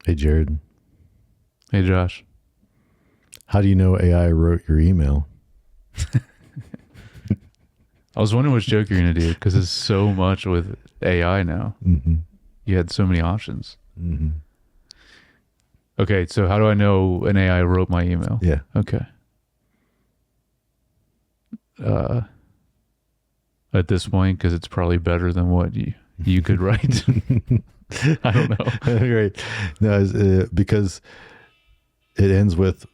Hey, Jared. Hey, Josh. How do you know AI wrote your email? I was wondering which joke you're going to do because there's so much with AI now. Mm-hmm. You had so many options. Mm-hmm. Okay, so how do I know an AI wrote my email? Yeah. Okay. At this point, because it's probably better than what you could write. I don't know. Right. No, because it ends with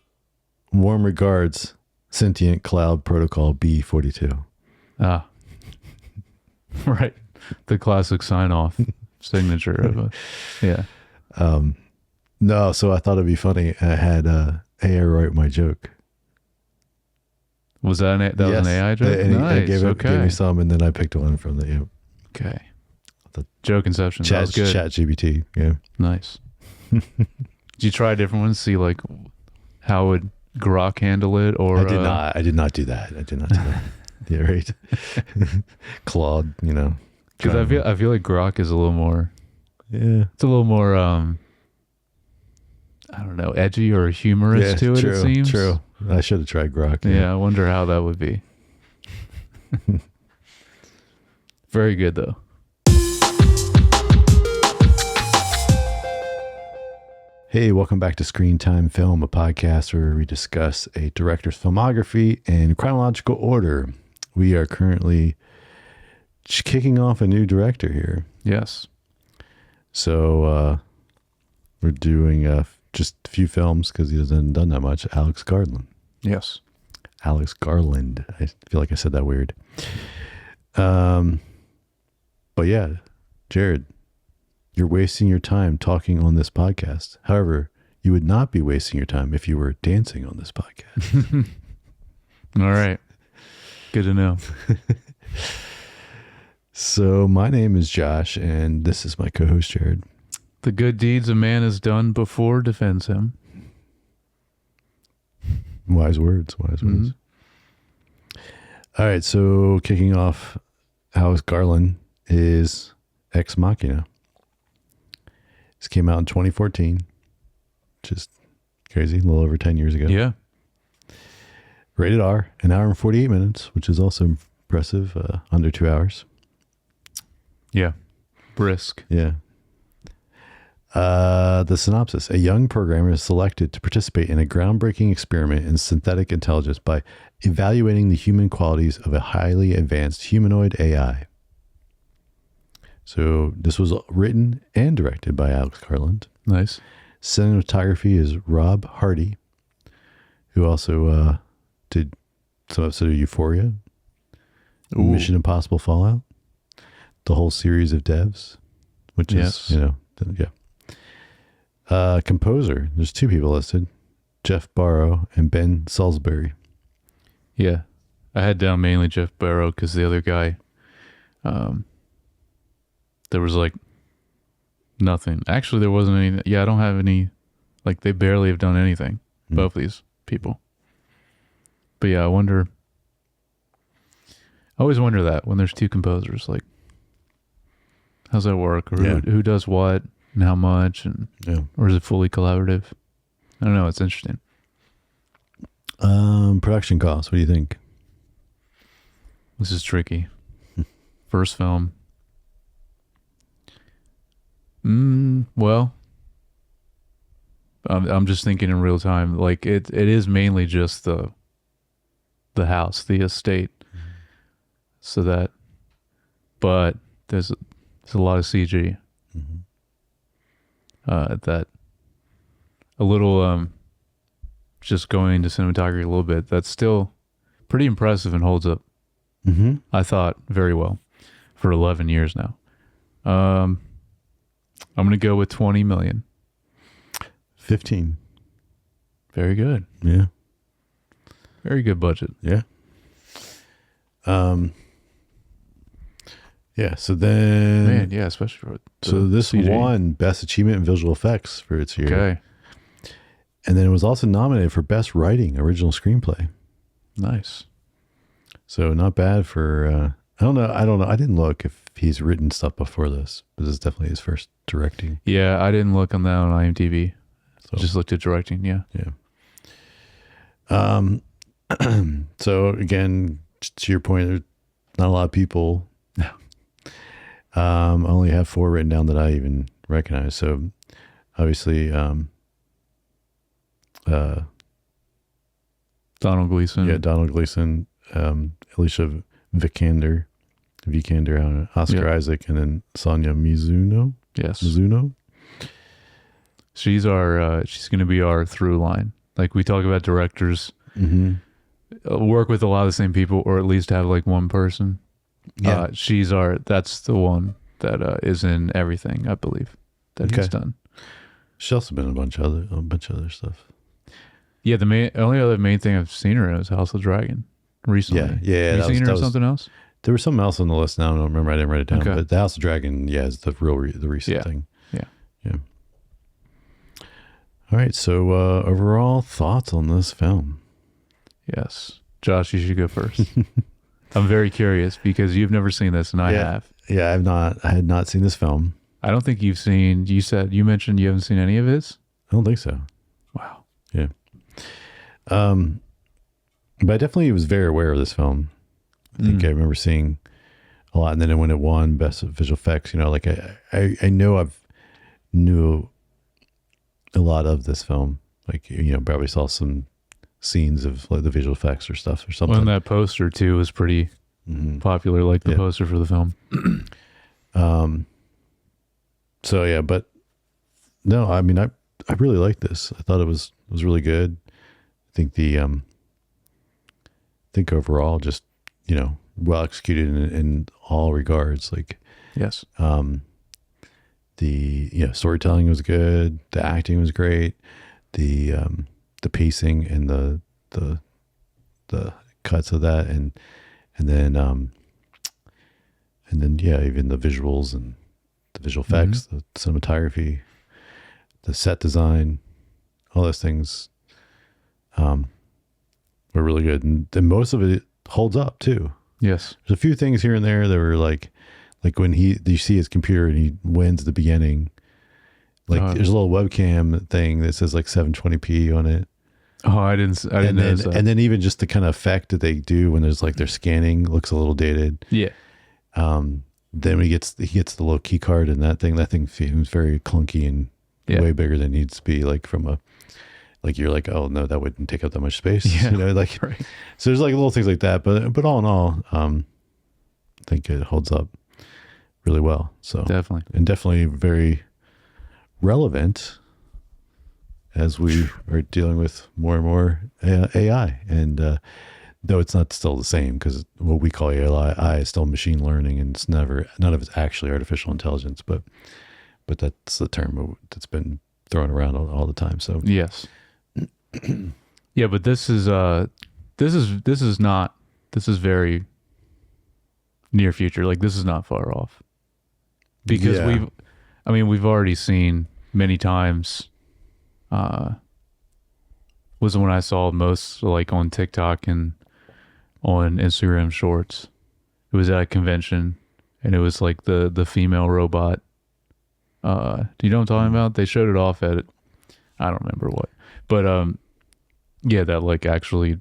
warm regards, Sentient Cloud Protocol B42. Ah, right. The classic sign-off signature of yeah. No, so I thought it'd be funny. I had AI write my joke. Was that that was an AI joke? And Nice. he gave me some, and then I picked one from the Okay. The joke inception. That was good. Chat GPT. Yeah. Nice. Did you try different ones? See like how would Grok handle it? Or I did not do that. Yeah, right. Claude, because I feel like Grok is a little more. Yeah, it's a little more. I don't know, edgy or humorous to it. True, it seems true. I should have tried Grok. Yeah, I wonder how that would be. Very good though. Hey, welcome back to Screen Time Film, a podcast where we discuss a director's filmography in chronological order. We are currently kicking off a new director here. Yes. So we're doing just a few films because he hasn't done that much. Alex Garland. Yes. Alex Garland. I feel like I said that weird. But yeah, Jared, you're wasting your time talking on this podcast. However, you would not be wasting your time if you were dancing on this podcast. All right. Good to know. So my name is Josh, and this is my co-host, Jared. The good deeds a man has done before defends him. Wise words. Mm-hmm. All right, so kicking off, Alex Garland is Ex Machina. This came out in 2014, just crazy, a little over 10 years ago. Yeah. Rated R, 1 hour and 48 minutes, which is also impressive, under 2 hours. Yeah. Brisk. Yeah. The synopsis: a young programmer is selected to participate in a groundbreaking experiment in synthetic intelligence by evaluating the human qualities of a highly advanced humanoid AI. So this was written and directed by Alex Garland. Nice. Cinematography is Rob Hardy, who also did some episode of Euphoria, Ooh. Mission Impossible Fallout, the whole series of Devs, which is, yeah. Composer, there's 2 people listed, Jeff Barrow and Ben Salisbury. Yeah. I had down mainly Jeff Barrow because the other guy, there was like nothing. Actually, there wasn't any. Yeah, I don't have any. Like they barely have done anything. Both these people. But yeah, I wonder. I always wonder that when there's 2 composers, like, how's that work? Or who does what and how much, and or is it fully collaborative? I don't know. It's interesting. Production costs. What do you think? This is tricky. First film. Well, I'm just thinking in real time. Like it is mainly just the house, the estate. So that, but there's a lot of CG. That a little just going into cinematography a little bit. That's still pretty impressive and holds up. I thought very well for 11 years now. I'm going to go with 20 million. 15. Very good. Yeah. Very good budget. Yeah. Yeah. So then, Man, yeah, especially for this CG. won Best Achievement in Visual Effects for its year. Okay. And then it was also nominated for Best Writing, Original Screenplay. Nice. So not bad for don't know. I don't know. I didn't look if he's written stuff before this, but this is definitely his first directing. Yeah, I didn't look on that on IMDb. So Just looked at directing. Yeah. So again, to your point, there's not a lot of people. I only have 4 written down that I even recognize. So obviously, Donald Gleason. yeah, Donald Gleason, Alicia Vikander, I don't know, Oscar Isaac, and then Sonia Mizuno. Yes. Mizuno. She's going to be our through line. Like we talk about directors, work with a lot of the same people, or at least have like one person. Yeah. That's the one that is in everything, I believe, that he's done. She's also been in a bunch of other stuff. Yeah, the only other main thing I've seen her in is House of the Dragon recently. Yeah. Have you seen her in something else? There was something else on the list now. I don't remember. I didn't write it down. But the House of Dragon, is the recent thing. Yeah. All right. So overall thoughts on this film? Yes, Josh, you should go first. I'm very curious because you've never seen this, and I have. Yeah, I had not seen this film. I don't think you've seen. You mentioned you haven't seen any of his. I don't think so. Wow. Yeah. But I definitely was very aware of this film. I think I remember seeing a lot, and then when it won Best Visual Effects, like I know knew a lot of this film. Like probably saw some scenes of like the visual effects or stuff or something. Well, and that poster too was pretty popular, like the poster for the film. So yeah, but no, I mean I really liked this. I thought it was really good. I think overall just well executed in all regards. Like yes, the storytelling was good, the acting was great, the pacing and the cuts of that, and then even the visuals and the visual effects, the cinematography, the set design, all those things were really good, and most of it holds up too. Yes, there's a few things here and there that were like when you see his computer and he wins at the beginning, there's a little webcam thing that says like 720p on it. Oh, I didn't notice that. And then even just the kind of effect that they do when there's like they're scanning looks a little dated. Yeah. Then he gets the little key card, and that thing seems very clunky and way bigger than it needs to be. Like from you're like, oh no, that wouldn't take up that much space. Yeah. Right. So there's like little things like that, but all in all, I think it holds up really well. So definitely very relevant as we are dealing with more and more AI. And though it's not still the same, because what we call AI is still machine learning, and it's none of it's actually artificial intelligence, but that's the term that's been thrown around all the time. So yes. Yeah, but this is very near future. Like this is not far off, because we've already seen many times. Was the one I saw most like on TikTok and on Instagram Shorts. It was at a convention, and it was like the female robot. Do you know what I'm talking about? They showed it off at, I don't remember what, but that like actually,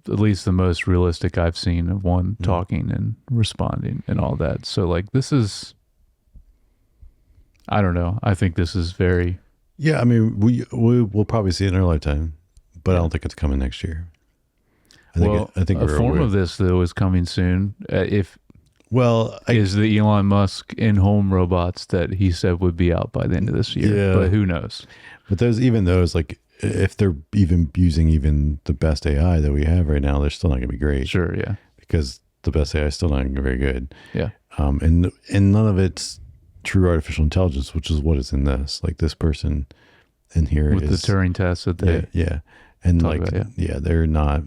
at least the most realistic I've seen of one talking and responding and all that. So like this is, I don't know. I think this is very. Yeah, I mean, we'll probably see it in our lifetime, but I don't think it's coming next year. I think a form of this though is coming soon. Is the Elon Musk in-home robots that he said would be out by the end of this year? Yeah, but who knows? But those like if they're even using the best AI that we have right now, they're still not going to be great. Sure, yeah, because the best AI is still not going to be very good. Yeah, and none of it's true artificial intelligence, which is what is in this. Like this person in here with the Turing test that they and like about, they're not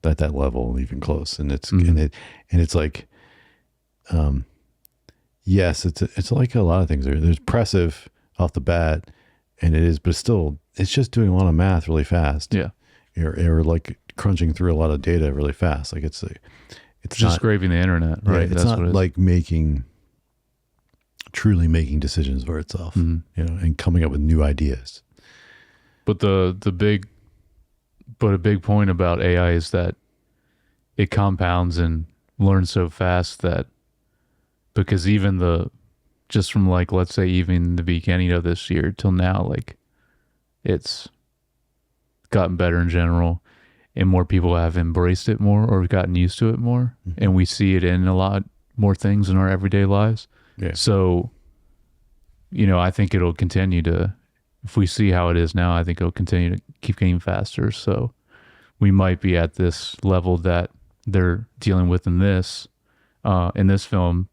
at that level even close, and it's and it's like yes, it's like a lot of things there's impressive off the bat, and it is, but still it's just doing a lot of math really fast, or like crunching through a lot of data really fast. Like it's just not scraping the internet, right? it's not like truly making decisions for itself, Mhm. you know, and coming up with new ideas. But a big point about AI is that it compounds and learns so fast that, because even just from like, let's say even the beginning of this year till now, like it's gotten better in general, and more people have embraced it more or gotten used to it more. Mm-hmm. And we see it in a lot more things in our everyday lives. Yeah. So, you know, I think it'll continue to, if we see how it is now, I think it'll continue to keep getting faster. So we might be at this level that they're dealing with in this film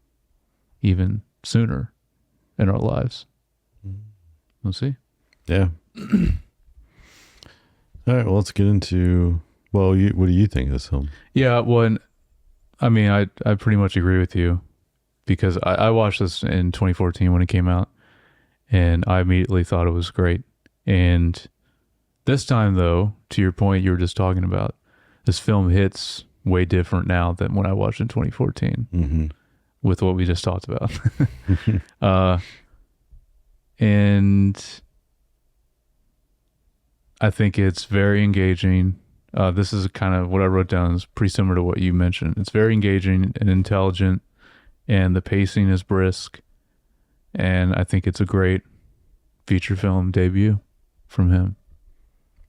even sooner in our lives. We'll see. Yeah. All right. Well, let's get into, what do you think of this film? Yeah. Well, and, I mean, I pretty much agree with you, because I watched this in 2014 when it came out, and I immediately thought it was great. And this time, though, to your point you were just talking about, this film hits way different now than when I watched in 2014 Mm-hmm. with what we just talked about. And I think it's very engaging. This is kind of what I wrote down, is pretty similar to what you mentioned. It's very engaging and intelligent, and the pacing is brisk. And I think it's a great feature film debut from him.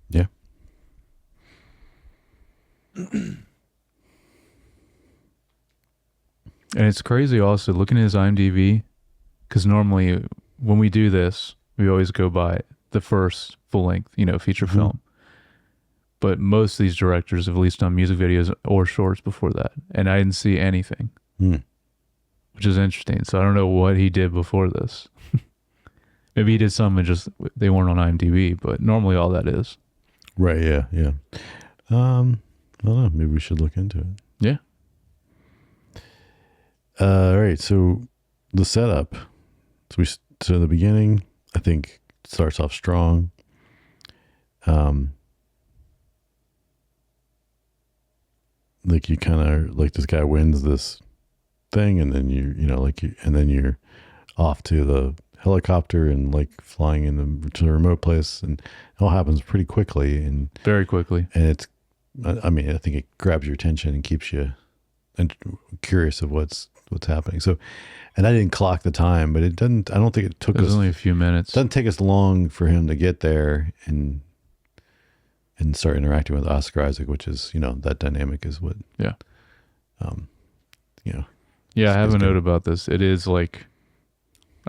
Yeah. And it's crazy also looking at his IMDb, because normally when we do this, we always go by the first full length, you know, feature film. But most of these directors have at least done music videos or shorts before that. And I didn't see anything, which is interesting. So I don't know what he did before this. Maybe he did some and just they weren't on IMDb, but normally all that is. Right. Yeah. Yeah. I don't know. Maybe we should look into it. Yeah. All right. So the setup. So the beginning, I think, starts off strong. Like you kind of like this guy wins this thing, and then and then you're off to the helicopter and like flying to the remote place, and it all happens pretty quickly and very quickly. And I mean, I think it grabs your attention and keeps you curious of what's happening. So, and I didn't clock the time, but I don't think it took us only a few minutes. It doesn't take us long for him to get there and start interacting with Oscar Isaac, which is, you know, that dynamic is what, yeah. You know. Yeah, I have a note about this. It is like,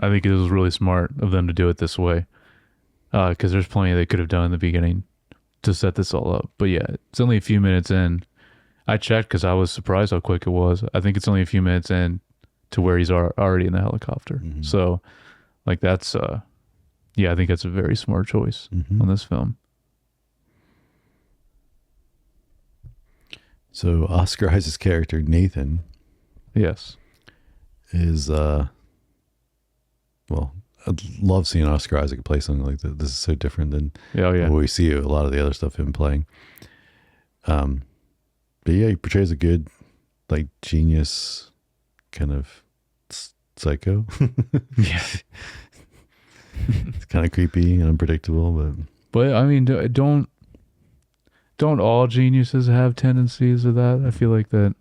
I think it was really smart of them to do it this way, because there's plenty they could have done in the beginning to set this all up. But yeah, it's only a few minutes in. I checked because I was surprised how quick it was. I think it's only a few minutes in to where he's already in the helicopter. Mm-hmm. So, like that's, I think that's a very smart choice on this film. So Oscar Isaac's character, Nathan. Yes. Is, well, I love seeing Oscar Isaac play something like that. This is so different than what we see a lot of the other stuff him playing. But yeah, he portrays a good, like, genius kind of psycho. Yeah. It's kind of creepy and unpredictable, but I mean, don't all geniuses have tendencies of that? I feel like that,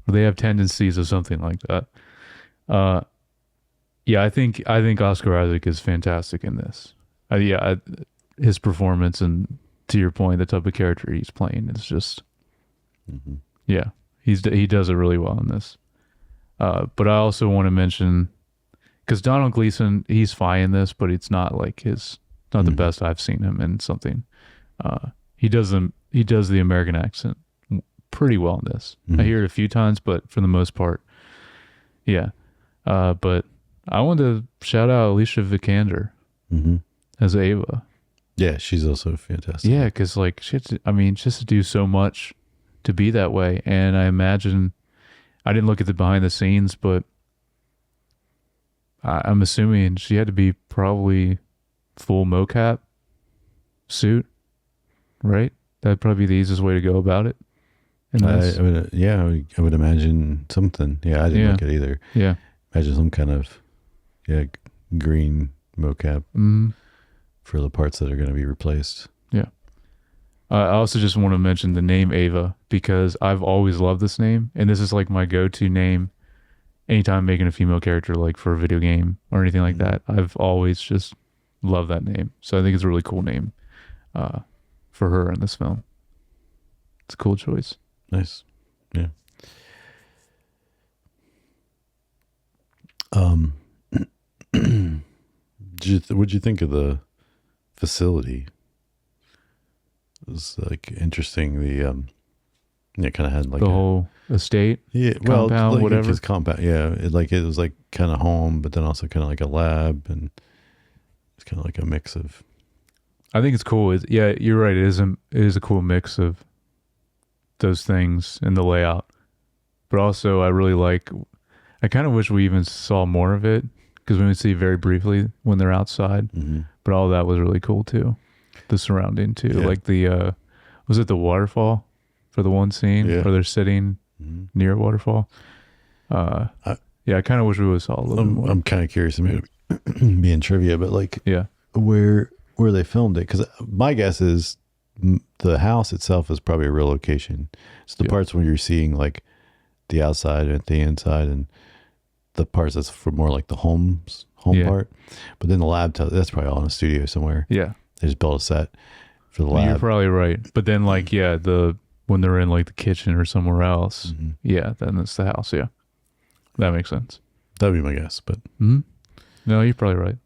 or they have tendencies of something like that. Yeah, I think Oscar Isaac is fantastic in this. His performance, and to your point, the type of character he's playing is just, he does it really well in this. But I also want to mention, because Donald Gleason, he's fine in this, but it's not like not the best I've seen him in something. He does the American accent pretty well in this. I hear it a few times, but for the most part, yeah. But I want to shout out Alicia Vikander as Ava. Yeah, she's also fantastic. Yeah, because like she has to do so much to be that way. And I imagine, I didn't look at the behind the scenes, but I'm assuming she had to be probably full mocap suit, right? That'd probably be the easiest way to go about it. I would imagine something. Yeah, I didn't look at either. Yeah. Imagine some kind of green mocap for the parts that are going to be replaced. Yeah. I also just want to mention the name Ava because I've always loved this name, and this is like my go-to name anytime I'm making a female character, like for a video game or anything like that. I've always just loved that name. So I think it's a really cool name for her in this film. It's a cool choice. Nice. Yeah. What'd you think of the facility? It was like interesting. The kind of had like the whole estate, compound, like whatever. His compound, yeah. It was like kind of home, but then also kind of like a lab, and it's kind of like a mix of. I think it's cool. Yeah, you're right. It is a cool mix of those things in the layout, but also I kind of wish we even saw more of it because we would see very briefly when they're outside, but all that was really cool too. The surrounding too, like the was it the waterfall for the one scene where they're sitting near a waterfall? I kind of wish we would have saw a little bit more. I'm kind of curious. I mean, being trivia, but like, where they filmed it? Because my guess is the house itself is probably a real location. It's the parts where you're seeing like the outside and the inside, and the parts that's for more like the home part. But then the lab, that's probably all in a studio somewhere. Yeah, they just built a set for the lab. You're probably right. But then like when they're in like the kitchen or somewhere else, then it's the house. Yeah, that makes sense. That'd be my guess. But no, you're probably right.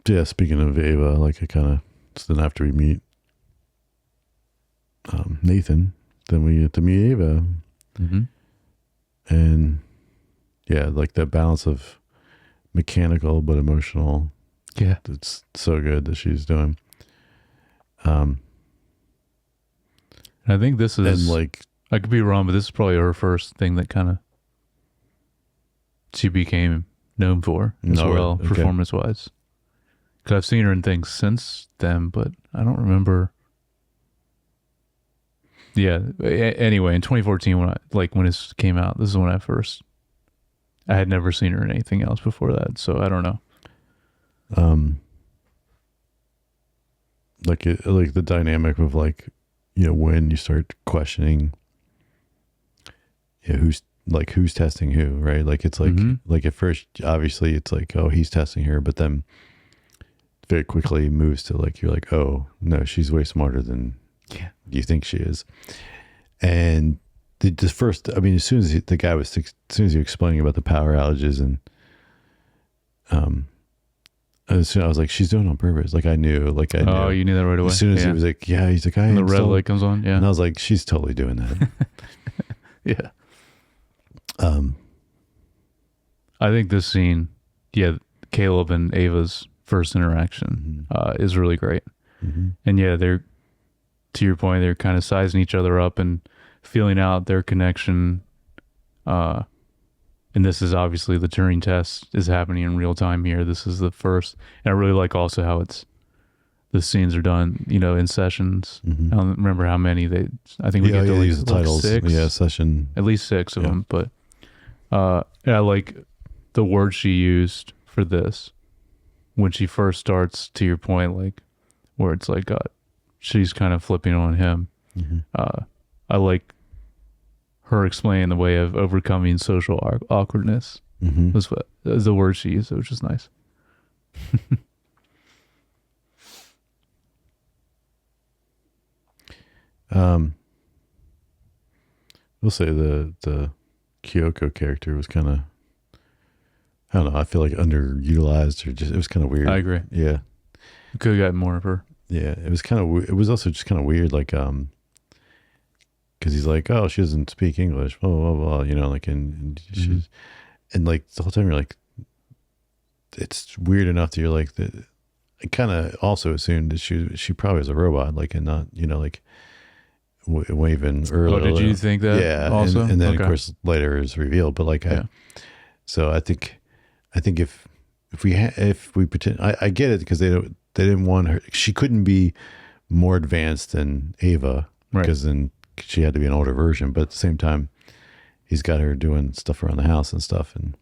Yeah, speaking of Ava, like then after we meet Nathan, then we get to meet Ava. And like that balance of mechanical but emotional. Yeah. It's so good that she's doing. I think this is, and like, I could be wrong, but this is probably her first thing that kind of she became known for as well, performance wise. Because I've seen her in things since then, but I don't remember. Yeah. Anyway, in 2014, when this came out, this is when I had never seen her in anything else before that, so I don't know. Like the dynamic of like, when you start questioning, who's testing who, right? Like it's like like at first, obviously, it's like, oh, he's testing her, but then very quickly moves to like, you're like, oh no, she's way smarter than you think she is. And the first, I mean, as soon as you're explaining about the power outages, and as soon I was like, she's doing it on purpose. Like I knew. Oh, you knew that right away. As soon as he was like, he's like, and the red light comes on. Yeah. And I was like, she's totally doing that. Yeah. I think this scene, Caleb and Ava's first interaction is really great. And they're, to your point, they're kind of sizing each other up and feeling out their connection. And this is obviously the Turing test is happening in real time here. This is the first, and I really like also how the scenes are done, in sessions. I don't remember how many I think we get to use the titles. 6. Yeah, session. At least 6 of them. But I like the word she used for this when she first starts, to your point, like where it's like she's kind of flipping on him. I like her explaining the way of overcoming social awkwardness. Was the word she used, which is nice. We'll say the Kyoko character was kind of, I don't know, I feel like underutilized, or just, it was kind of weird. I agree. Yeah. We could have gotten more of her. Yeah. It was it was also just kind of weird. Like, cause he's like, oh, she doesn't speak English, blah, blah, blah, like, and she's, and like the whole time you're like, it's weird enough that you're like, I kind of also assumed that she probably was a robot, like, and not, like, waving earlier. Oh, did you think that? Yeah. Also? And then of course later is revealed, but like, so I think if we pretend, I get it, because they didn't want her. She couldn't be more advanced than Ava because then she had to be an older version. But at the same time, he's got her doing stuff around the house and stuff. And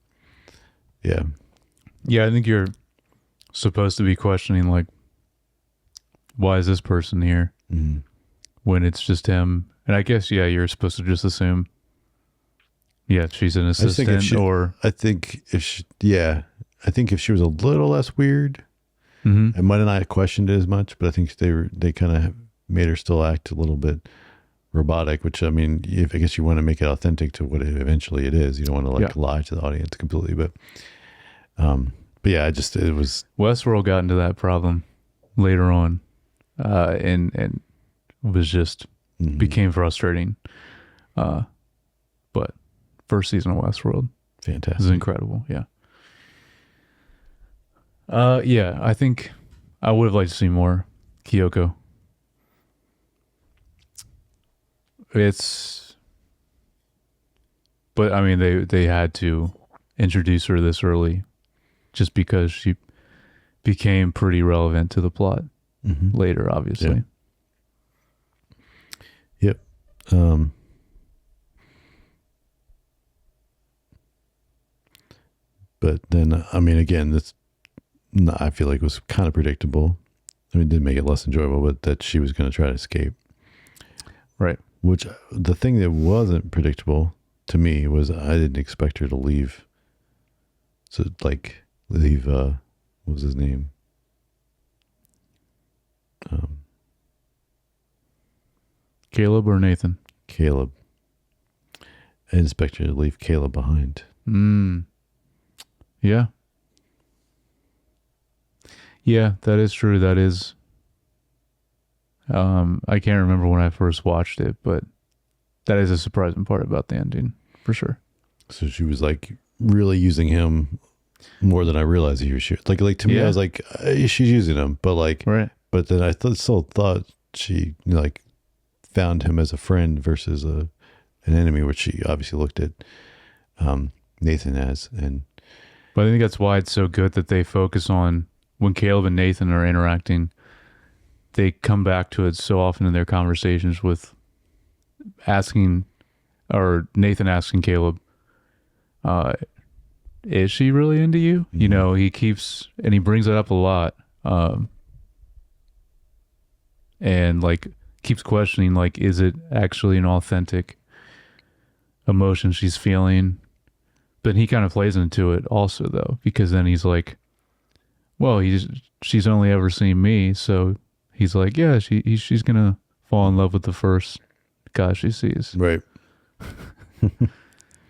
yeah. Yeah, I think you're supposed to be questioning, like, why is this person here when it's just him? And I guess, yeah, you're supposed to just assume, yeah, she's an assistant I think if she was a little less weird, I might have not questioned it as much, but I think they kind of made her still act a little bit robotic, which, I mean, I guess you want to make it authentic to what eventually it is. You don't want to lie to the audience completely, but yeah, it was. Westworld got into that problem later on, and was just became frustrating. But first season of Westworld, fantastic, is incredible. Yeah. Yeah, I think I would have liked to see more Kyoko. But I mean, they had to introduce her this early, just because she became pretty relevant to the plot later, obviously. Yep. But then, I mean, again, I feel like it was kind of predictable. I mean, it didn't make it less enjoyable, but that she was going to try to escape. Right. Which, the thing that wasn't predictable to me was I didn't expect her to leave. So, like, what was his name? Caleb or Nathan? Caleb. I didn't expect her to leave Caleb behind. Yeah. Yeah, that is true. That is. I can't remember when I first watched it, but that is a surprising part about the ending, for sure. So she was like really using him more than I realized he was. Like to me, I was like, she's using him, but like, right. But then I still thought she like found him as a friend versus an enemy, which she obviously looked at Nathan as. But I think that's why it's so good that they focus on when Caleb and Nathan are interacting. They come back to it so often in their conversations with Nathan asking Caleb, is she really into you? Mm-hmm. You know, he brings it up a lot. And like keeps questioning, like, is it actually an authentic emotion she's feeling? But he kind of plays into it also, though, because then he's like, well, she's only ever seen me, so he's like, yeah, she's gonna fall in love with the first guy she sees, right?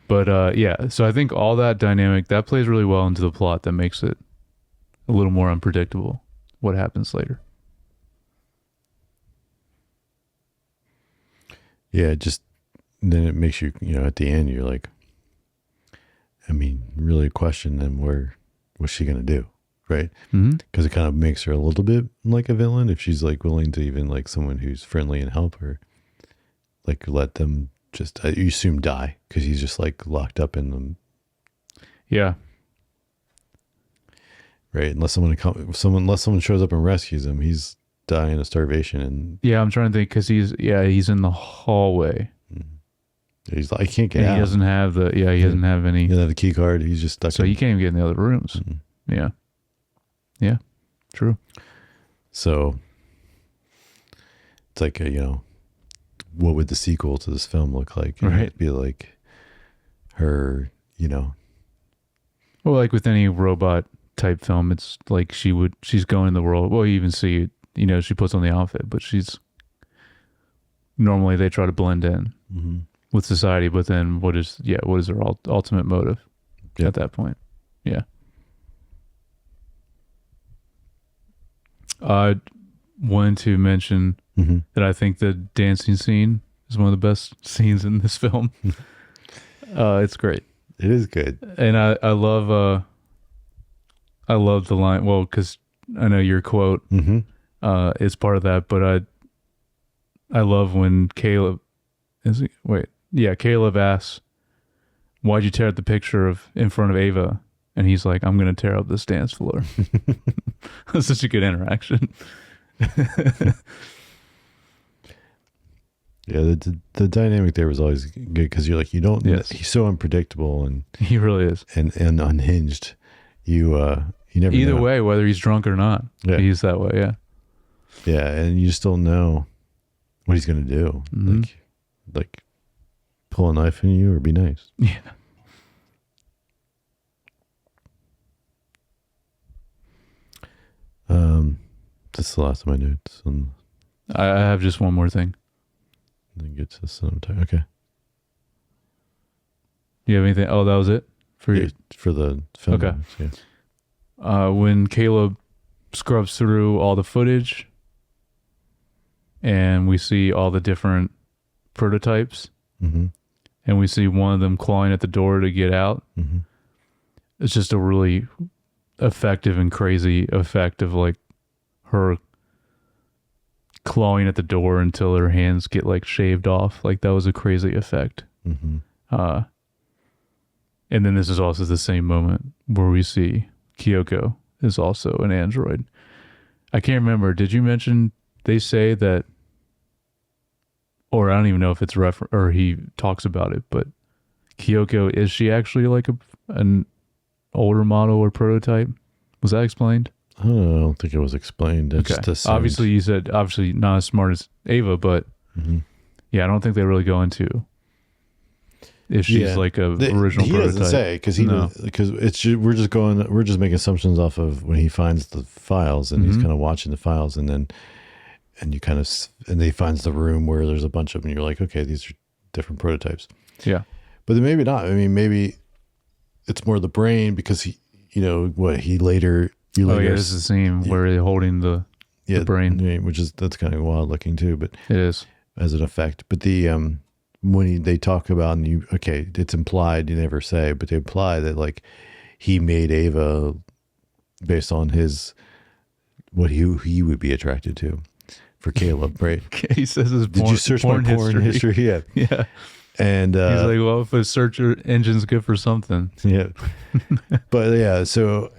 But yeah, so I think all that dynamic that plays really well into the plot, that makes it a little more unpredictable what happens later. Yeah, just then it makes you, at the end you're like, I mean, really question then what's she gonna do, right? Because it kind of makes her a little bit like a villain if she's like willing to even like someone who's friendly and help her, like let them just you assume die because he's just like locked up in them. Yeah. Right. Unless someone shows up and rescues him, he's dying of starvation. And yeah, I'm trying to think because he's in the hallway. He's like, I can't get out. He doesn't have he doesn't have any. He doesn't have the key card. He's just stuck. So he can't even get in the other rooms. Mm-hmm. Yeah. Yeah. True. So it's like, what would the sequel to this film look like? Right. It'd be like her, Well, like with any robot type film, it's like she's going in the world. Well, you even see, she puts on the outfit, but normally they try to blend in with society, but then what is their ultimate motive at that point? Yeah. I wanted to mention that I think the dancing scene is one of the best scenes in this film. It's great. It is good. And I love the line, well, because I know your quote is part of that, but I love when Caleb asks, why'd you tear up the picture in front of Ava? And he's like, I'm going to tear up this dance floor. That's such a good interaction. Yeah, the dynamic there was always good because you're like, you don't. Yes. He's so unpredictable and He really is. and unhinged. You never Either know. way, whether he's drunk or not, he's that way. Yeah. Yeah, and you just don't know what he's gonna do. Mm-hmm. Like pull a knife in you or be nice. Yeah. That's the last of my notes. I have just one more thing. Then get to cinematography. Okay. Do you have anything? Oh, that was it for you. For the film. Okay. Notes, yeah. When Caleb scrubs through all the footage and we see all the different prototypes Mm-hmm. and we see one of them clawing at the door to get out, Mm-hmm. it's just a really effective and crazy effect of like her clawing at the door until her hands get like shaved off. Like that was a crazy effect. Mm-hmm. And then this is also the same moment where we see Kyoko is also an android. I can't remember. Did you mention they say that, or I don't even know if it's or he talks about it, but Kyoko, is she actually like an older model or prototype? Was that explained? I don't think it was explained. It just assumed. Obviously, you said obviously not as smart as Ava, but yeah, I don't think they really go into if she's like a original he prototype. doesn't say because it's we're just making assumptions off of when he finds the files and he's kind of watching the files and you kind of and he finds the room where there's a bunch of them and you're like, okay, these are different prototypes. Yeah, but then maybe not. I mean, maybe it's more the brain because he, he later. this is the scene where they're holding the brain, which is that's kind of wild looking too. But it is as an effect. But the when they talk about it's implied. You never say, but they imply that like he made Ava based on what he would be attracted to for Caleb, right? He says his Did you search my porn history? Yeah. Yeah. And he's like, well, if a search engine's good for something. Yeah. But yeah, so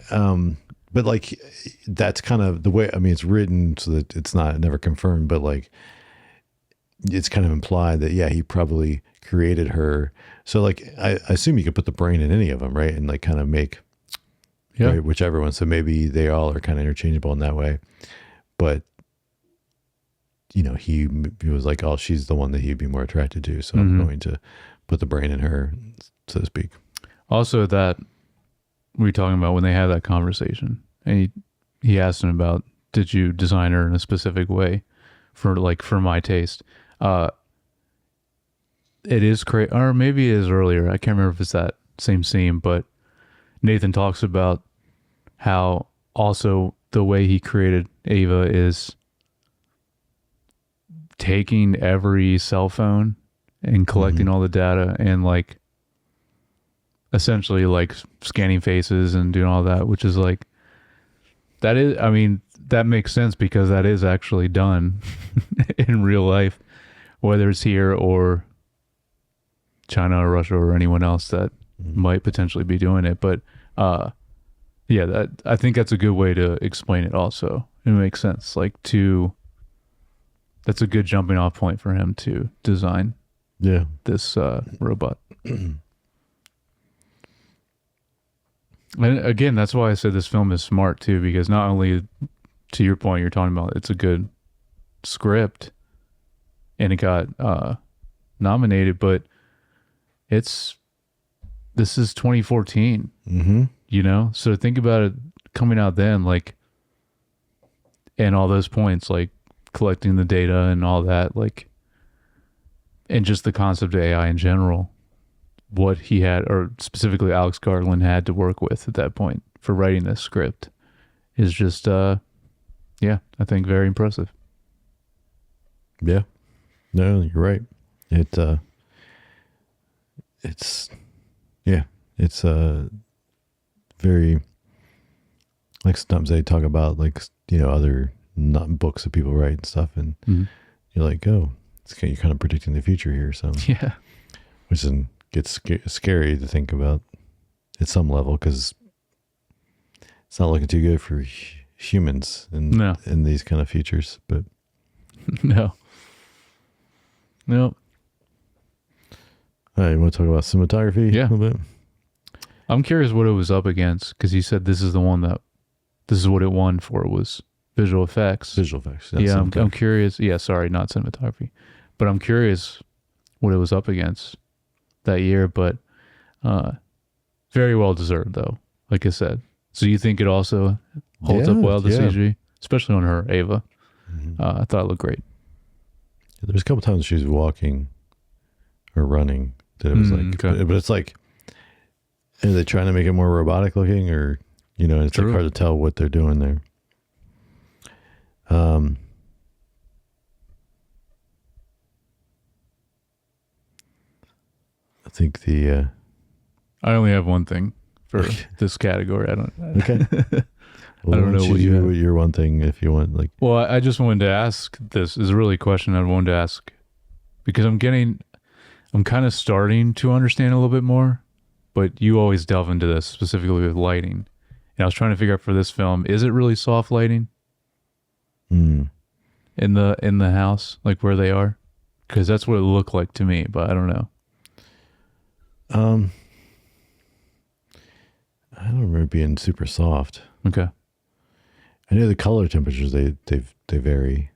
but like that's kind of the way, I mean, it's written so that it's never confirmed, but like it's kind of implied that, he probably created her. So like, I assume you could put the brain in any of them, right? And like kind of make right, whichever one. So maybe they all are kind of interchangeable in that way. But, he was like, oh, she's the one that he'd be more attracted to. So I'm going to put the brain in her, so to speak. Also that we were talking about when they had that conversation and he asked him about, did you design her in a specific way for my taste? It is crazy, or maybe it is earlier. I can't remember if it's that same scene, but Nathan talks about how also the way he created Ava is taking every cell phone and collecting all the data and like essentially like scanning faces and doing all that, which is like, that is, I mean, that makes sense because that is actually done in real life, whether it's here or China or Russia or anyone else that might potentially be doing it. But that I think that's a good way to explain it also. It makes sense. That's a good jumping off point for him to design this robot. And again, that's why I said this film is smart too, because not only, to your point, you're talking about it's a good script and it got nominated, but this is 2014, so think about it coming out then, like, and all those points, like collecting the data and all that, like, and just the concept of AI in general, what he had, or specifically Alex Garland had to work with at that point for writing this script is just, I think very impressive. Yeah, no, you're right. It's very, like sometimes they talk about like, other not books that people write and stuff. And you're like, oh, you're kind of predicting the future here. So which then gets scary to think about at some level, because It's not looking too good for humans in these kind of features, but No. All right, you want to talk about cinematography Yeah. a little bit? I'm curious what it was up against, because you said this is what it won for, was visual effects. Visual effects. Yeah, I'm curious. Yeah, sorry, not cinematography. But I'm curious what it was up against that year, but very well deserved, though, like I said. So you think it also holds up well, the CG? Especially on her, Ava. Mm-hmm. I thought it looked great. There's a couple times she was walking or running that it was but it's like, are they trying to make it more robotic looking, or, it's like hard to tell what they're doing there. I think I only have one thing for this category. I don't. Okay. Well, I don't know what your one thing, if you want, like. Well, I just wanted to ask. This is really a question I wanted to ask, because I'm kind of starting to understand a little bit more, but you always delve into this specifically with lighting. And I was trying to figure out for this film, is it really soft lighting in the house, like where they are? Because that's what it looked like to me, but I don't know. I don't remember it being super soft. Okay. I know the color temperatures they vary.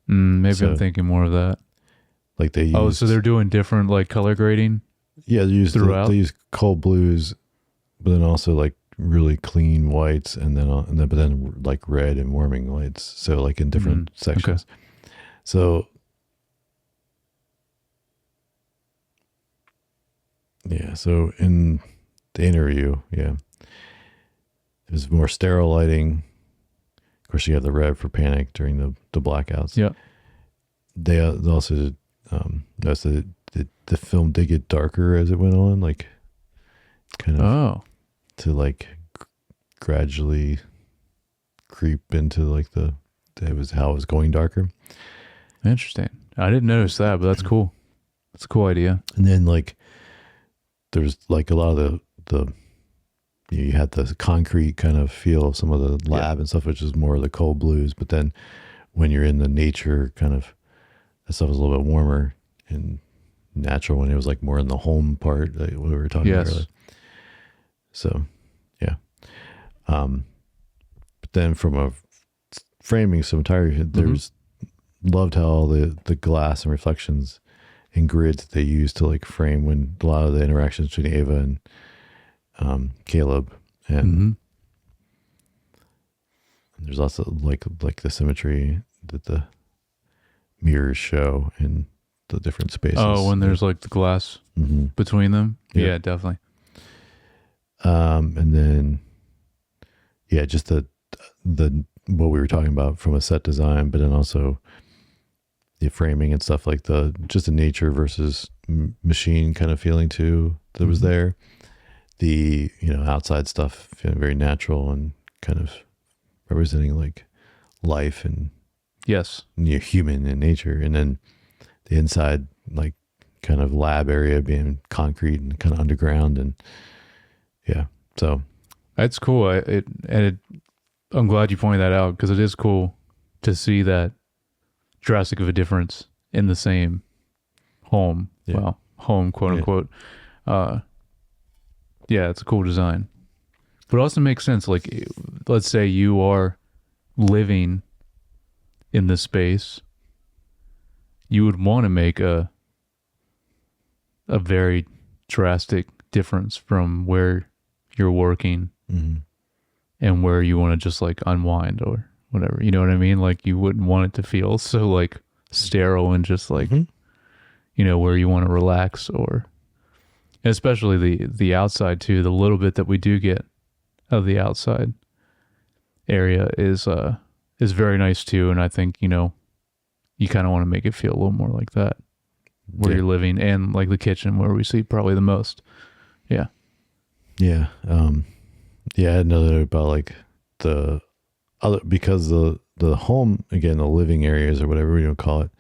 Maybe I'm thinking more of that. Like they use, so they're doing different like color grading. Yeah, they use cold blues, but then also like really clean whites, and then like red and warming lights. So like in different sections. Okay. So yeah, so in the interview, it was more sterile lighting. Of course, you have the red for panic during the blackouts. Yeah. They also noticed that the film did get darker as it went on, like kind of to like gradually creep into like how it was going darker. Interesting. I didn't notice that, but that's cool. That's a cool idea. And then like there's like a lot of the you had the concrete kind of feel of some of the lab and stuff, which is more of the cold blues. But then when you're in the nature kind of, that stuff was a little bit warmer and natural, when it was like more in the home part, like we were talking about earlier. So, yeah. But then from a framing cinematography, there's loved how all the glass and reflections and grids that they use to like frame when a lot of the interactions between Ava and Caleb, and there's also like the symmetry that the mirrors show in the different spaces. Oh, when there's like the glass between them. Yeah, definitely. And then just the what we were talking about from a set design, but then also the framing and stuff, like just the nature versus machine kind of feeling too that was there. The outside stuff feeling very natural and kind of representing like life and human in nature, and then the inside like kind of lab area being concrete and kind of underground, and so that's cool. I'm glad you pointed that out, because it is cool to see that drastic of a difference in the same home. Yeah. Well, home, quote unquote. It's a cool design. But it also makes sense. Like, let's say you are living in this space. You would want to make a very drastic difference from where you're working and where you want to just like unwind or whatever. You know what I mean? Like, you wouldn't want it to feel so like sterile and just like, where you want to relax, or especially the outside too. The little bit that we do get of the outside area is very nice too. And I think, you kind of want to make it feel a little more like that where you're living, and like the kitchen where we see probably the most. Yeah. Yeah. I had another about like the other, because the home, again, the living areas or whatever we don't call it,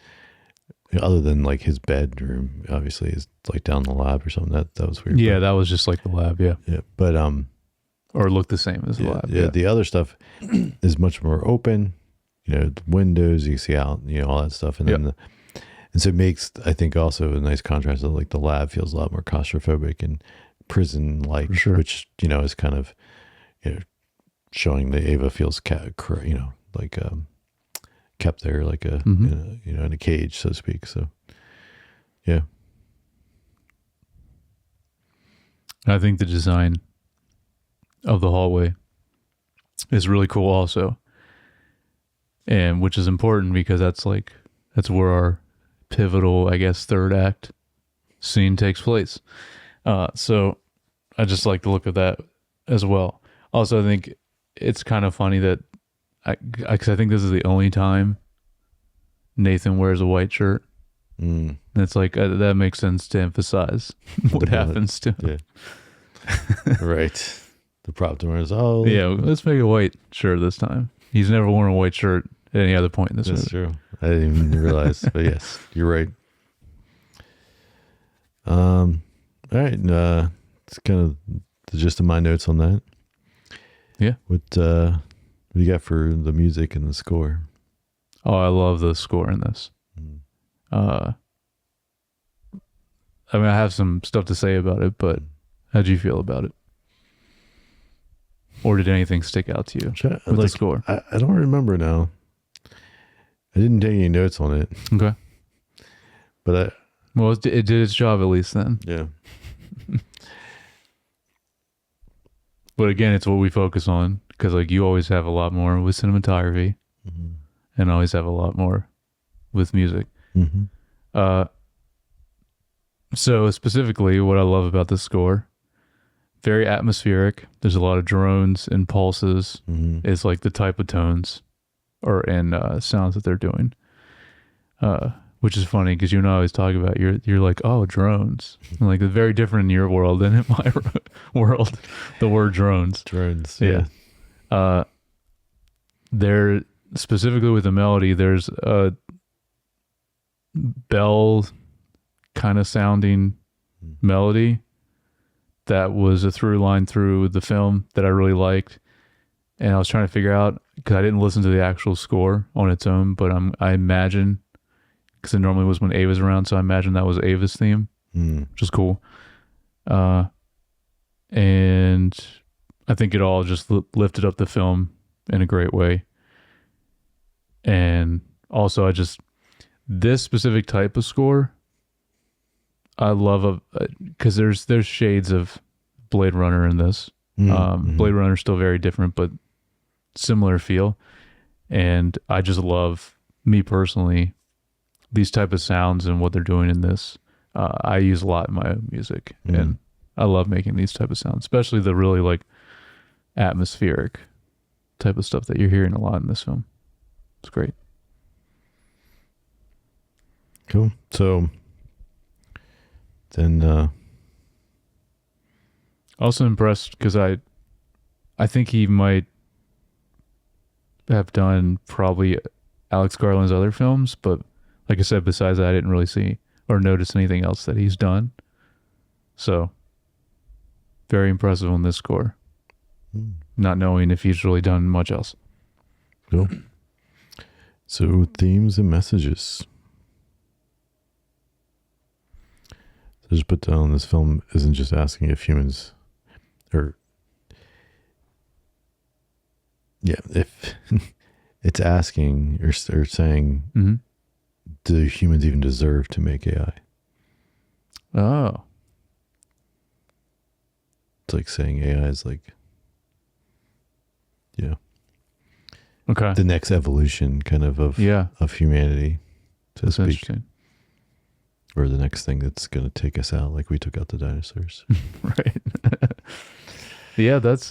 other than like his bedroom, obviously is like down the lab or something. That was weird. Yeah. That was just like the lab. Yeah. Yeah. But, or look the same as the lab. Yeah, the other stuff is much more open. The windows, you see out, all that stuff, and then and so it makes, I think, also a nice contrast. That like the lab feels a lot more claustrophobic and prison like, which is kind of showing that Ava feels like kept there like a in a cage, so to speak. So yeah, I think the design of the hallway is really cool also, and which is important because that's where our pivotal, I guess, third act scene takes place. So I just like the look of that as well. Also, I think it's kind of funny that because I think this is the only time Nathan wears a white shirt. And it's like that makes sense to emphasize what happens to him. Yeah. Right. The prop to is let's make a white shirt this time. He's never worn a white shirt at any other point in this movie. That's true. I didn't even realize, but yes, you're right. All right. It's kind of the gist of my notes on that. Yeah. What do you got for the music and the score? Oh, I love the score in this. I mean, I have some stuff to say about it, but how do you feel about it? Or did anything stick out to you with the score? I don't remember now. I didn't take any notes on it. Okay. But it did its job at least then. Yeah. But again, it's what we focus on because you always have a lot more with cinematography and always have a lot more with music. So specifically what I love about this score, very atmospheric. There's a lot of drones and pulses. It's like the type of tones and sounds that they're doing, which is funny because you and I always talk about you're like, oh, drones, and it's very different in your world than in my world. The word drones, yeah. They're specifically with the melody. There's a bell kind of sounding melody that was a through line through the film that I really liked. And I was trying to figure out, because I didn't listen to the actual score on its own, but I imagine, because it normally was when Ava's around, so I imagine that was Ava's theme, which is cool. And I think it all just lifted up the film in a great way. And also, this specific type of score, I love because there's shades of Blade Runner in this. Blade Runner is still very different, but similar feel. And I just love, me personally, these type of sounds and what they're doing in this. I use a lot in my own music, and I love making these type of sounds, especially the really atmospheric type of stuff that you're hearing a lot in this film. It's great. Cool. So then also impressed because I think he might have done probably Alex Garland's other films, but like I said, besides that, I didn't really see or notice anything else that he's done. So very impressive on this score, not knowing if he's really done much else. Cool. So themes and messages. So just put down, this film isn't just asking if humans if it's asking or saying, do humans even deserve to make AI? Oh. It's like saying AI is okay, the next evolution kind of humanity, so to speak. Interesting. Or the next thing that's going to take us out, like we took out the dinosaurs. Right. Yeah, that's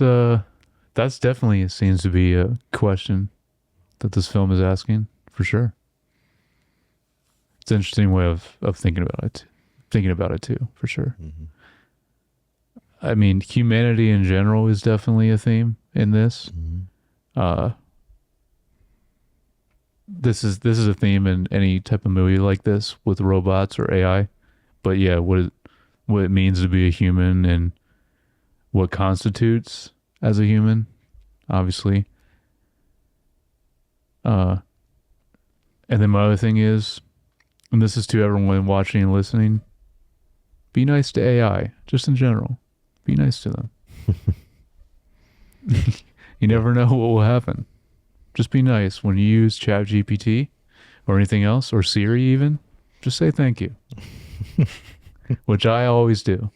definitely seems to be a question that this film is asking, for sure. It's an interesting way of thinking about it too, for sure. I mean, humanity in general is definitely a theme in this. This is a theme in any type of movie like this with robots or AI. But yeah, what it means to be a human and what constitutes as a human, obviously. And then my other thing is, and this is to everyone watching and listening, be nice to AI, just in general. Be nice to them. You never know what will happen. Just be nice. When you use ChatGPT or anything else, or Siri even, just say thank you. Which I always do.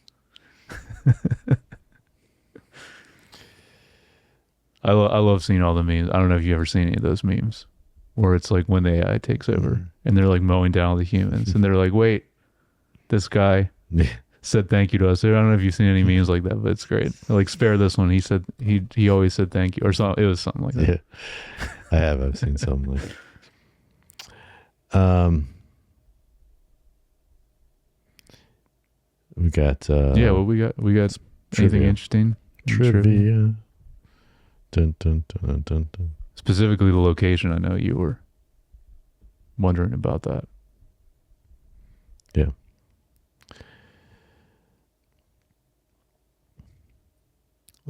I love seeing all the memes. I don't know if you've ever seen any of those memes where it's like when the AI takes over and they're like mowing down all the humans and they're like, wait, this guy said thank you to us. I don't know if you've seen any memes like that, but it's great. Like, spare this one. He said he always said thank you, or something. It was something like that. Yeah, I have. I've seen something like. We got. Well, we got anything interesting? Trivia. Dun, dun, dun, dun, dun, dun. Specifically, the location. I know you were wondering about that. Yeah.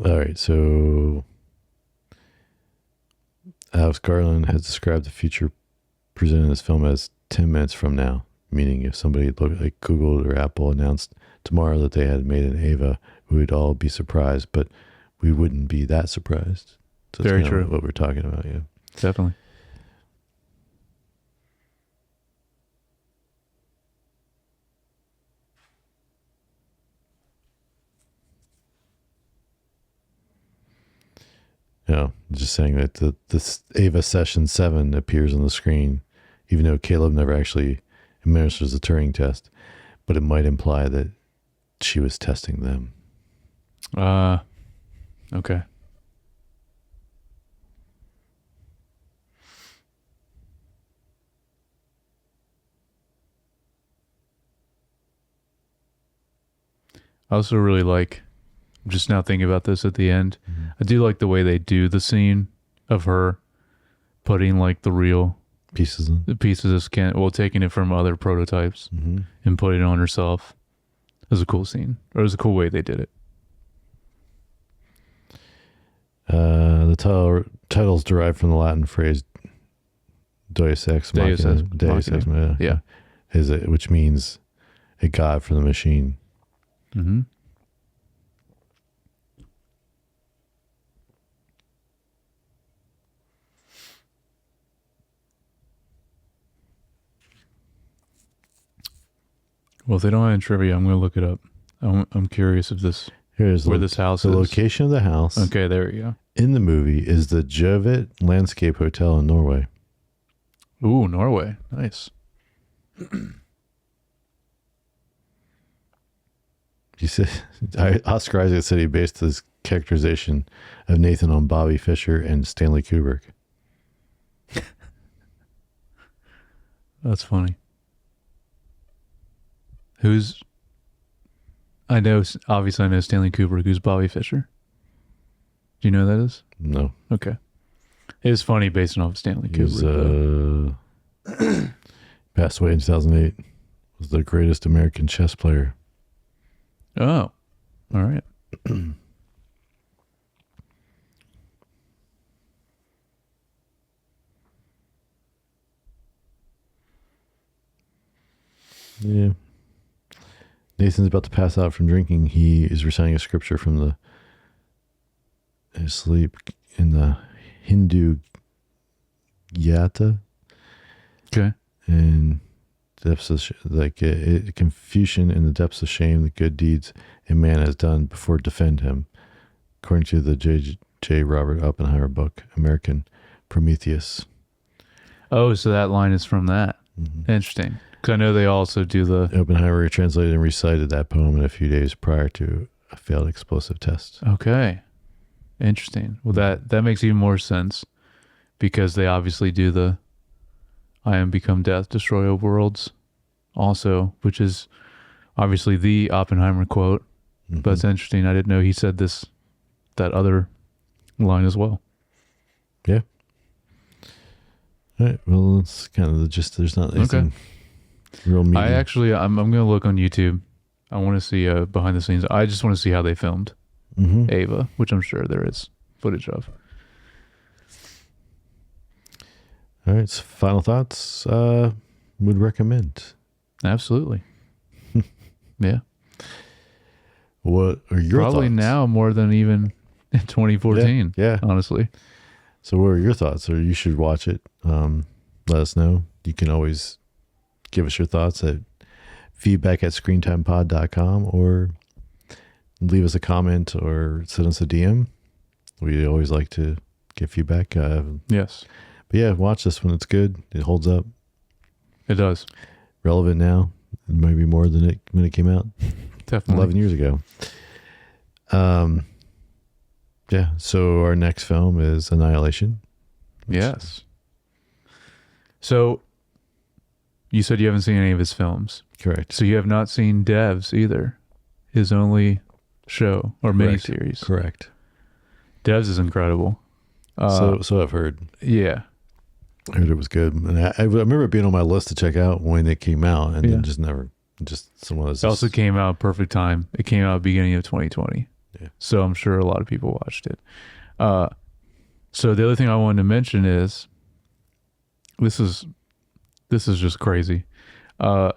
All right, so Alex Garland has described the future presented in this film as 10 minutes from now, meaning if somebody like Google or Apple announced tomorrow that they had made an Ava, we would all be surprised, but we wouldn't be that surprised. So Very true. What we're talking about, yeah. Definitely. Yeah, just saying that this Ava Session 7 appears on the screen, even though Caleb never actually administers the Turing test, but it might imply that she was testing them. Okay. I also really like, just now thinking about this at the end, I do like the way they do the scene of her putting like the real Pieces in. the pieces of skin, well, taking it from other prototypes and putting it on herself. It was a cool scene, or it was a cool way they did it. The title's derived from the Latin phrase Deus Ex Machina. Deus Ex Machina. Yeah. Which means a god for the machine. Mm-hmm. Well, if they don't have any trivia, I'm going to look it up. I'm curious if this where this house is. The location of the house. Okay, there you go. In the movie is the Jovet Landscape Hotel in Norway. Ooh, Norway. Nice. You said Oscar Isaac said he based his characterization of Nathan on Bobby Fischer and Stanley Kubrick. That's funny. Obviously I know Stanley Kubrick. Who's Bobby Fischer? Do you know who that is? No. Okay. It was funny based off of Stanley Kubrick. Passed away in 2008. Was the greatest American chess player. Oh, all right. Yeah. Nathan's about to pass out from drinking. He is reciting a scripture from his sleep in the Hindu Gita. Okay. And depths of Confucian in the depths of shame, the good deeds a man has done before defend him, according to the J. Robert Oppenheimer book, American Prometheus. Oh, so that line is from that. Mm-hmm. Interesting. Because I know they also do the... Oppenheimer translated and recited that poem in a few days prior to a failed explosive test. Okay. Interesting. Well, that makes even more sense because they obviously do the I am become death, destroy all worlds also, which is obviously the Oppenheimer quote. Mm-hmm. But it's interesting. I didn't know he said that other line as well. Yeah. All right. Well, it's kind of the gist. There's not anything real meaty. I'm going to look on YouTube. I want to see behind the scenes. I just want to see how they filmed Ava, which I'm sure there is footage of. All right. So final thoughts. Would recommend. Absolutely. Yeah. What are your Probably thoughts? now more than even in 2014. Yeah. Honestly. So what are your thoughts? Or you should watch it. Let us know. You can always give us your thoughts at feedback@screentimepod.com or leave us a comment or send us a DM. We always like to get feedback. Yes. But yeah, watch this one. It's good. It holds up. It does. Relevant now. Maybe more than it when it came out. Definitely. 11 years ago. Yeah. So our next film is Annihilation. Yes. So you said you haven't seen any of his films. Correct. So you have not seen Devs either. His only show or Correct. miniseries. Correct. Devs is incredible. So I've heard. Yeah. I heard it was good. And I remember it being on my list to check out when it came out and then just someone else. It also came out perfect time. It came out beginning of 2020. Yeah. So I'm sure a lot of people watched it. So the other thing I wanted to mention is this is just crazy. Do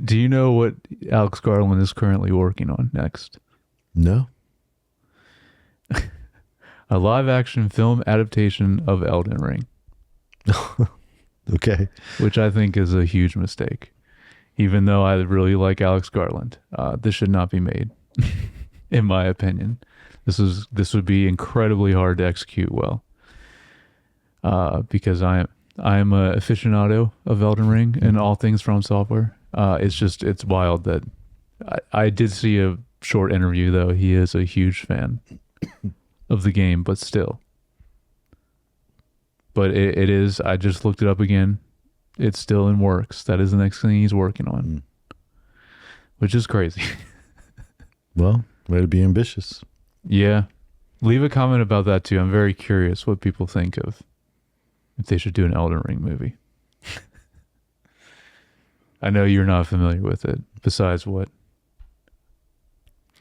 you know what Alex Garland is currently working on next? No. A live action film adaptation of Elden Ring. Okay. Which I think is a huge mistake. Even though I really like Alex Garland, this should not be made, in my opinion. This would be incredibly hard to execute well, because I am a aficionado of Elden Ring and all things From Software. It's wild that I did see a short interview though. He is a huge fan of the game, but still. But it is. I just looked it up again. It's still in works. That is the next thing he's working on, which is crazy. Well, way to be ambitious. Yeah. Leave a comment about that too. I'm very curious what people think of if they should do an Elden Ring movie. I know you're not familiar with it, besides what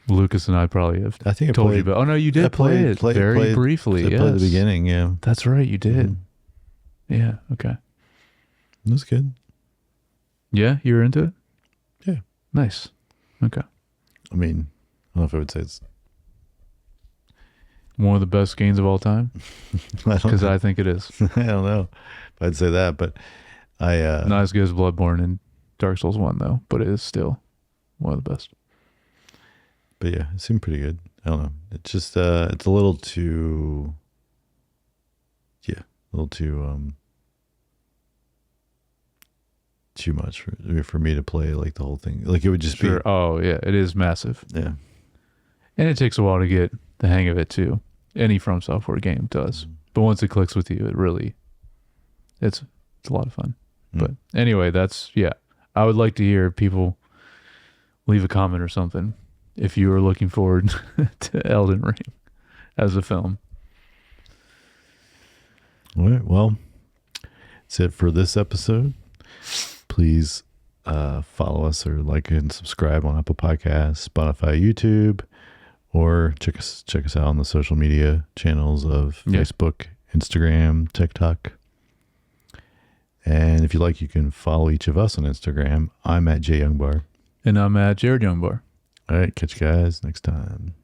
Lucas and I probably have told you about. Oh, no, you did play it very briefly. I played the beginning, yeah. That's right, you did. Yeah, okay. It was good. Yeah, you were into it? Yeah. Nice. Okay. I mean, I don't know if I would say it's one of the best games of all time? Because I think it is. I don't know if I'd say that, but not as good as Bloodborne and Dark Souls 1, though, but it is still one of the best. But yeah, it seemed pretty good. I don't know. It's just, it's a little too, too much for me to play like the whole thing. Like it would just be. Oh yeah, it is massive. Yeah. And it takes a while to get the hang of it too. Any From Software game does. But once it clicks with you, it's a lot of fun. But anyway, I would like to hear people leave a comment or something if you are looking forward to Elden Ring as a film. All right. Well, that's it for this episode. Please follow us or like and subscribe on Apple Podcasts, Spotify, YouTube, or check us out on the social media channels of Facebook, Instagram, TikTok. And if you like, you can follow each of us on Instagram. I'm at JYoungBar. And I'm at Jared Youngbar. All right. Catch you guys next time.